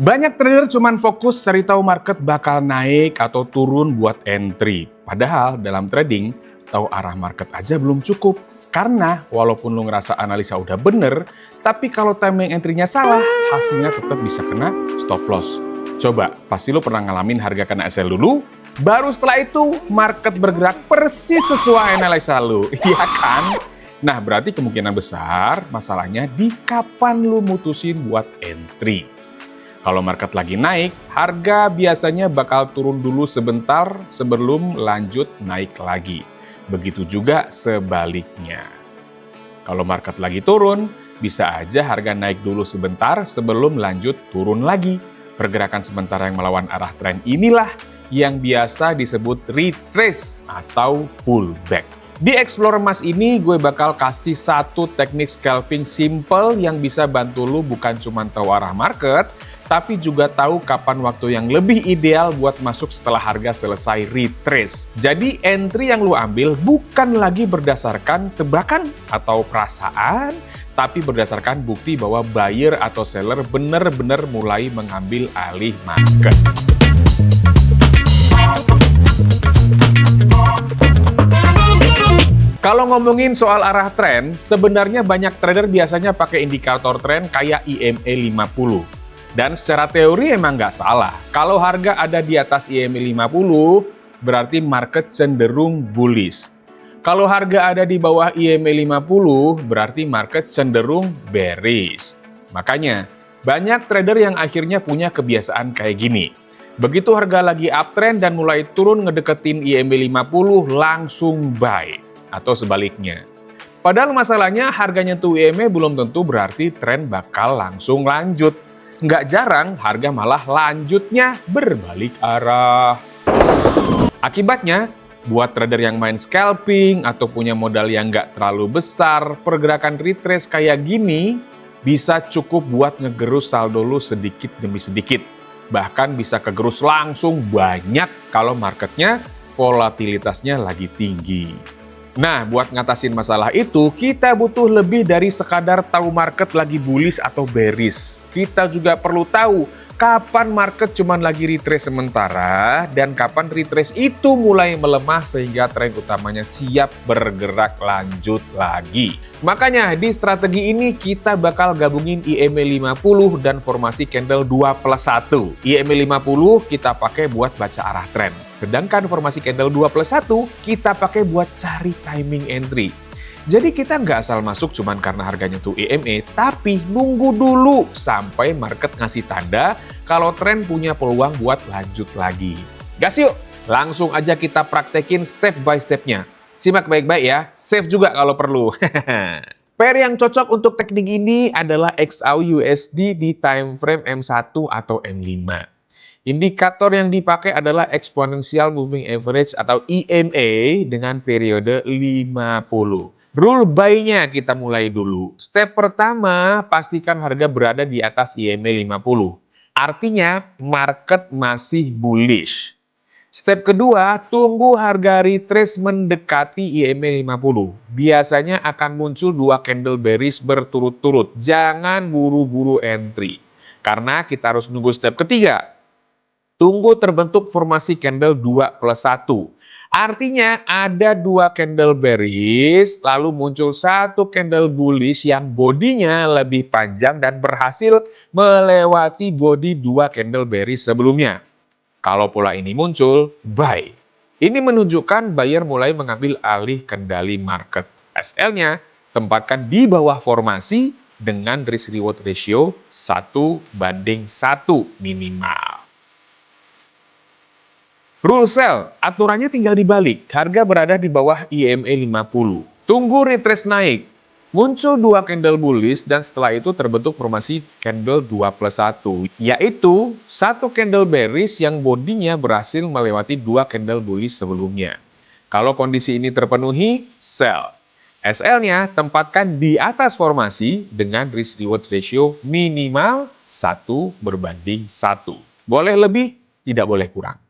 Banyak trader cuman fokus cari tahu market bakal naik atau turun buat entry. Padahal dalam trading, tahu arah market aja belum cukup. Karena walaupun lu ngerasa analisa udah bener, tapi kalau timing entry-nya salah, hasilnya tetap bisa kena stop loss. Coba, pasti lu pernah ngalamin harga kena SL dulu, baru setelah itu market bergerak persis sesuai analisa lu. Iya kan? Nah, berarti kemungkinan besar masalahnya di kapan lu mutusin buat entry. Kalau market lagi naik, harga biasanya bakal turun dulu sebentar sebelum lanjut naik lagi. Begitu juga sebaliknya. Kalau market lagi turun, bisa aja harga naik dulu sebentar sebelum lanjut turun lagi. Pergerakan sebentar yang melawan arah tren inilah yang biasa disebut retrace atau pullback. Di Explore Emas ini gue bakal kasih satu teknik scalping simple yang bisa bantu lu bukan cuma tahu arah market, tapi juga tahu kapan waktu yang lebih ideal buat masuk setelah harga selesai retrace. Jadi entry yang lu ambil bukan lagi berdasarkan tebakan atau perasaan, tapi berdasarkan bukti bahwa buyer atau seller benar-benar mulai mengambil alih market. Kalau ngomongin soal arah tren, sebenarnya banyak trader biasanya pakai indikator tren kayak IMA 50. Dan secara teori emang nggak salah. Kalau harga ada di atas IMA 50, berarti market cenderung bullish. Kalau harga ada di bawah IMA 50, berarti market cenderung bearish. Makanya, banyak trader yang akhirnya punya kebiasaan kayak gini. Begitu harga lagi uptrend dan mulai turun ngedeketin IMA 50, langsung buy. Atau sebaliknya. Padahal masalahnya harganya tuh IMA belum tentu berarti tren bakal langsung lanjut. Nggak jarang harga malah lanjutnya berbalik arah. Akibatnya, buat trader yang main scalping atau punya modal yang nggak terlalu besar, pergerakan retrace kayak gini bisa cukup buat ngegerus saldo lu sedikit demi sedikit. Bahkan bisa kegerus langsung banyak kalau marketnya volatilitasnya lagi tinggi. Nah, buat ngatasin masalah itu, kita butuh lebih dari sekadar tahu market lagi bullish atau bearish. Kita juga perlu tahu kapan market cuman lagi retrace sementara dan kapan retrace itu mulai melemah sehingga tren utamanya siap bergerak lanjut lagi. Makanya di strategi ini kita bakal gabungin IMA 50 dan formasi candle 2+1. IMA 50 kita pakai buat baca arah tren. Sedangkan formasi candle 2+1 kita pakai buat cari timing entry. Jadi kita nggak asal masuk cuman karena harganya tuh IMA, tapi nunggu dulu sampai market ngasih tanda kalau tren punya peluang buat lanjut lagi. Gas yuk, langsung aja kita praktekin step by stepnya. Simak baik-baik ya, save juga kalau perlu. Pair yang cocok untuk teknik ini adalah XAU-USD di time frame M1 atau M5. Indikator yang dipakai adalah Exponential Moving Average atau EMA dengan periode 50. Rule buy-nya kita mulai dulu. Step pertama, pastikan harga berada di atas IMA 50. Artinya, market masih bullish. Step kedua, tunggu harga retrace mendekati IMA 50. Biasanya akan muncul dua candle bearish berturut-turut. Jangan buru-buru entry. Karena kita harus nunggu step ketiga. Tunggu terbentuk formasi candle 2+1. Artinya ada dua candle bearish, lalu muncul satu candle bullish yang bodinya lebih panjang dan berhasil melewati bodi dua candle bearish sebelumnya. Kalau pola ini muncul, buy. Ini menunjukkan buyer mulai mengambil alih kendali market. SL-nya tempatkan di bawah formasi dengan risk-reward ratio 1:1 minimal. Rule sell, aturannya tinggal dibalik. Harga berada di bawah IMA 50. Tunggu retrace naik. Muncul dua candle bullish dan setelah itu terbentuk formasi candle 2+1. Yaitu satu candle bearish yang bodinya berhasil melewati dua candle bullish sebelumnya. Kalau kondisi ini terpenuhi, sell. SL-nya tempatkan di atas formasi dengan risk-reward ratio minimal 1:1. Boleh lebih, tidak boleh kurang.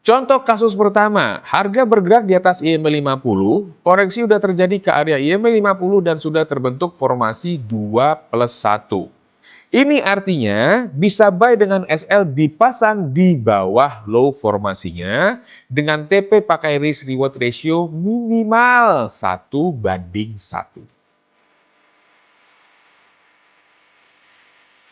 Contoh kasus pertama, harga bergerak di atas IMA 50, koreksi sudah terjadi ke area IMA 50 dan sudah terbentuk formasi 2+1. Ini artinya bisa buy dengan SL dipasang di bawah low formasinya dengan TP pakai risk reward ratio minimal 1:1.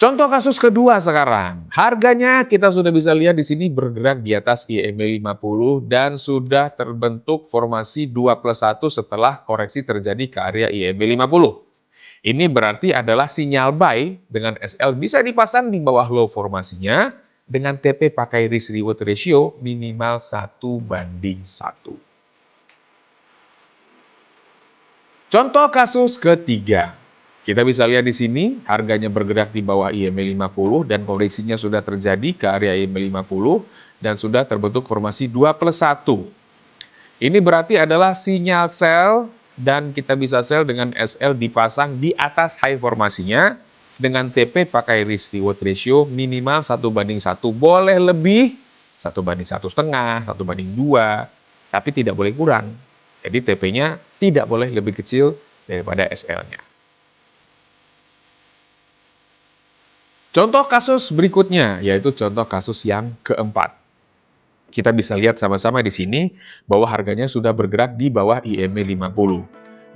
Contoh kasus kedua sekarang. Harganya kita sudah bisa lihat di sini bergerak di atas IMA 50 dan sudah terbentuk formasi 2+1 setelah koreksi terjadi ke area IMA 50. Ini berarti adalah sinyal buy dengan SL bisa dipasang di bawah low formasinya dengan TP pakai risk reward ratio minimal 1:1. Contoh kasus ketiga. Kita bisa lihat di sini harganya bergerak di bawah IMA 50 dan koreksinya sudah terjadi ke area IMA 50 dan sudah terbentuk formasi 2+1. Ini berarti adalah sinyal sell dan kita bisa sell dengan SL dipasang di atas high formasinya dengan TP pakai risk reward ratio minimal 1:1. Boleh lebih 1:1,5, 1:2, tapi tidak boleh kurang. Jadi TP-nya tidak boleh lebih kecil daripada SL-nya. Contoh kasus berikutnya, yaitu contoh kasus yang keempat. Kita bisa lihat sama-sama di sini bahwa harganya sudah bergerak di bawah IMA 50.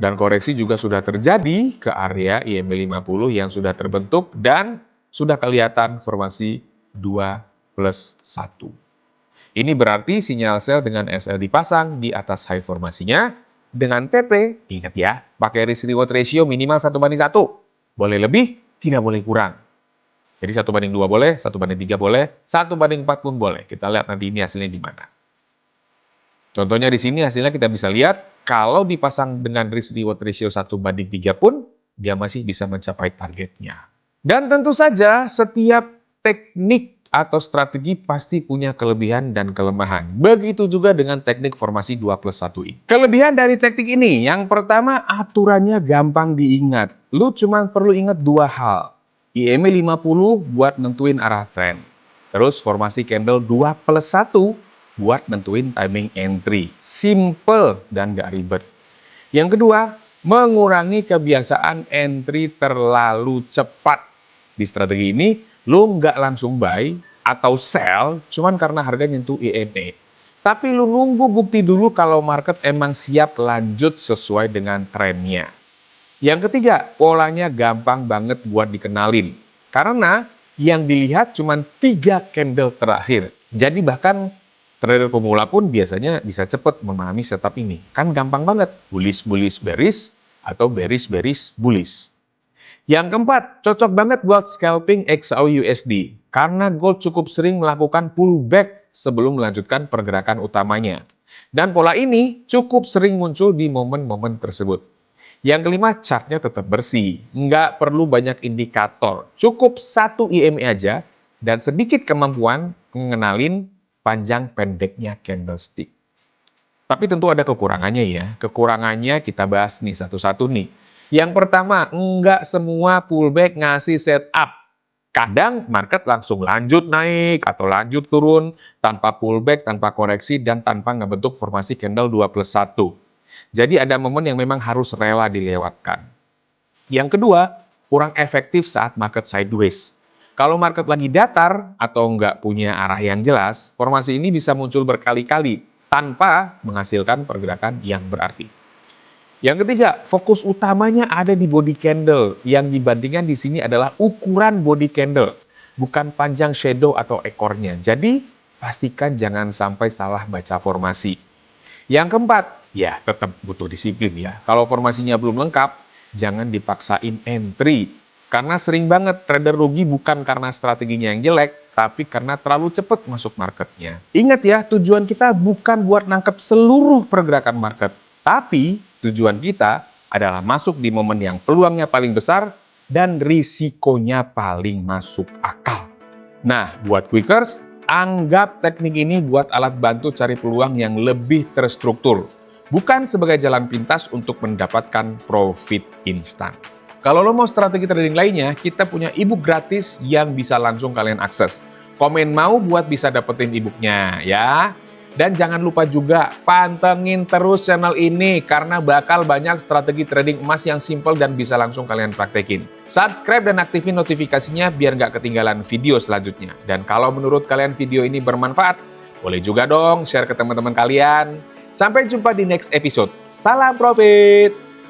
Dan koreksi juga sudah terjadi ke area IMA 50 yang sudah terbentuk dan sudah kelihatan formasi 2+1. Ini berarti sinyal sell dengan SL dipasang di atas high formasinya dengan TP, ingat ya, pakai risk reward ratio minimal 1:1. Boleh lebih, tidak boleh kurang. Jadi 1:2 boleh, 1:3 boleh, 1:4 pun boleh. Kita lihat nanti ini hasilnya di mana. Contohnya di sini hasilnya kita bisa lihat, kalau dipasang dengan risk reward ratio 1:3 pun, dia masih bisa mencapai targetnya. Dan tentu saja setiap teknik atau strategi pasti punya kelebihan dan kelemahan. Begitu juga dengan teknik formasi 2+1 ini. Kelebihan dari teknik ini, yang pertama aturannya gampang diingat. Lu cuma perlu ingat dua hal. IMA 50 buat nentuin arah tren. Terus formasi candle 2+1 buat nentuin timing entry. Simple dan gak ribet. Yang kedua, mengurangi kebiasaan entry terlalu cepat. Di strategi ini, lu nggak langsung buy atau sell cuman karena harga nyentuh IMA. Tapi lu nunggu bukti dulu kalau market emang siap lanjut sesuai dengan trennya. Yang ketiga, polanya gampang banget buat dikenalin. Karena yang dilihat cuma 3 candle terakhir. Jadi bahkan trader pemula pun biasanya bisa cepat memahami setup ini. Kan gampang banget, bullish, bullish, bearish, atau bearish, bearish, bullish. Yang keempat, cocok banget buat scalping XAU USD. Karena gold cukup sering melakukan pullback sebelum melanjutkan pergerakan utamanya. Dan pola ini cukup sering muncul di momen-momen tersebut. Yang kelima, chartnya tetap bersih. Nggak perlu banyak indikator. Cukup 1 IMA aja dan sedikit kemampuan mengenalin panjang pendeknya candlestick. Tapi tentu ada kekurangannya ya. Kekurangannya kita bahas nih satu-satu nih. Yang pertama, nggak semua pullback ngasih setup. Kadang market langsung lanjut naik atau lanjut turun tanpa pullback, tanpa koreksi, dan tanpa ngebentuk formasi candle 2+1. Jadi ada momen yang memang harus rela dilewatkan. Yang kedua, kurang efektif saat market sideways. Kalau market lagi datar atau nggak punya arah yang jelas, formasi ini bisa muncul berkali-kali tanpa menghasilkan pergerakan yang berarti. Yang ketiga, fokus utamanya ada di body candle. Yang dibandingkan di sini adalah ukuran body candle, bukan panjang shadow atau ekornya. Jadi, pastikan jangan sampai salah baca formasi. Yang keempat, ya tetap butuh disiplin ya. Kalau formasinya belum lengkap, jangan dipaksain entry. Karena sering banget trader rugi bukan karena strateginya yang jelek, tapi karena terlalu cepat masuk marketnya. Ingat ya, tujuan kita bukan buat nangkep seluruh pergerakan market. Tapi tujuan kita adalah masuk di momen yang peluangnya paling besar dan risikonya paling masuk akal. Nah, buat Quickers, anggap teknik ini buat alat bantu cari peluang yang lebih terstruktur, bukan sebagai jalan pintas untuk mendapatkan profit instan. Kalau lo mau strategi trading lainnya, kita punya ebook gratis yang bisa langsung kalian akses. Komen mau buat bisa dapetin ebooknya ya. Dan jangan lupa juga pantengin terus channel ini karena bakal banyak strategi trading emas yang simple dan bisa langsung kalian praktekin. Subscribe dan aktifin notifikasinya biar nggak ketinggalan video selanjutnya. Dan kalau menurut kalian video ini bermanfaat, boleh juga dong share ke teman-teman kalian. Sampai jumpa di next episode. Salam profit!